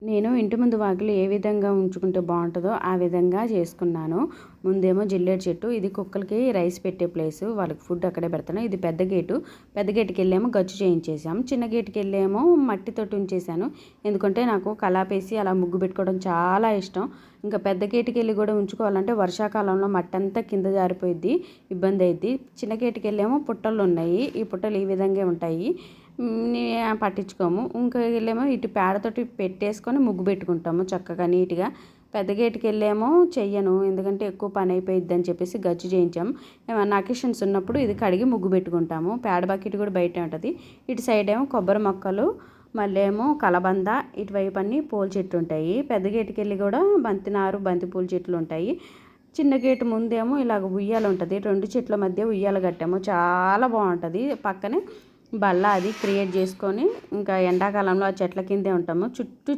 నేను ఇంటి ముందు వాకిలి ఏ విధంగా ఉంచుకుంటే బాగుంటుందో ఆ విధంగా చేసుకున్నాను. ముందేమో జిల్లేడు చెట్టు, ఇది కుక్కలకి రైస్ పెట్టే ప్లేసు, వాళ్ళకి ఫుడ్ అక్కడే పెడతాను. ఇది పెద్ద గేటు, పెద్ద గేటుకి వెళ్ళేమో గచ్చు చేయించేసాం, చిన్న గేటుకి వెళ్ళేమో మట్టితోటి ఉంచేసాను. ఎందుకంటే నాకు కలాపేసి అలా ముగ్గు పెట్టుకోవడం చాలా ఇష్టం. ఇంకా పెద్ద గేటుకి వెళ్ళి కూడా ఉంచుకోవాలంటే వర్షాకాలంలో మట్టి అంతా కింద జారిపోయిద్ది, ఇబ్బంది అయింది. చిన్న గేటుకి వెళ్ళేమో పుట్టలు ఉన్నాయి, ఈ పుట్టలు ఈ విధంగా ఉంటాయి, పట్టించుకోము. ఇంకా వెళ్ళేమో ఇటు పేడతోటి పెట్టేసుకొని ముగ్గు పెట్టుకుంటాము చక్కగా నీట్గా. పెద్ద గేటుకి వెళ్ళేమో చెయ్యను, ఎందుకంటే ఎక్కువ పని అయిపోయిద్ది అని చెప్పేసి గచ్చు చేయించాము. ఏమన్నా అకేషన్స్ ఉన్నప్పుడు ఇది కడిగి ముగ్గు పెట్టుకుంటాము. పేడ బకెట్ కూడా బయట ఉంటుంది. ఇటు సైడ్ ఏమో కొబ్బరి మొక్కలు, మళ్ళీ ఏమో కలబంద, ఇటువైపు అన్ని పూల చెట్లు ఉంటాయి. పెద్ద గేటుకి వెళ్ళి కూడా బంతినారు, బంతి పూల చెట్లు ఉంటాయి. చిన్న గేటు ముందేమో ఇలాగ ఉయ్యాల ఉంటుంది, రెండు చెట్ల మధ్య ఉయ్యాల కట్టాము, చాలా బాగుంటుంది. పక్కనే బల్ల అది క్రియేట్ చేసుకొని ఇంకా ఎండాకాలంలో ఆ చెట్ల కిందే ఉంటాము. చుట్టూ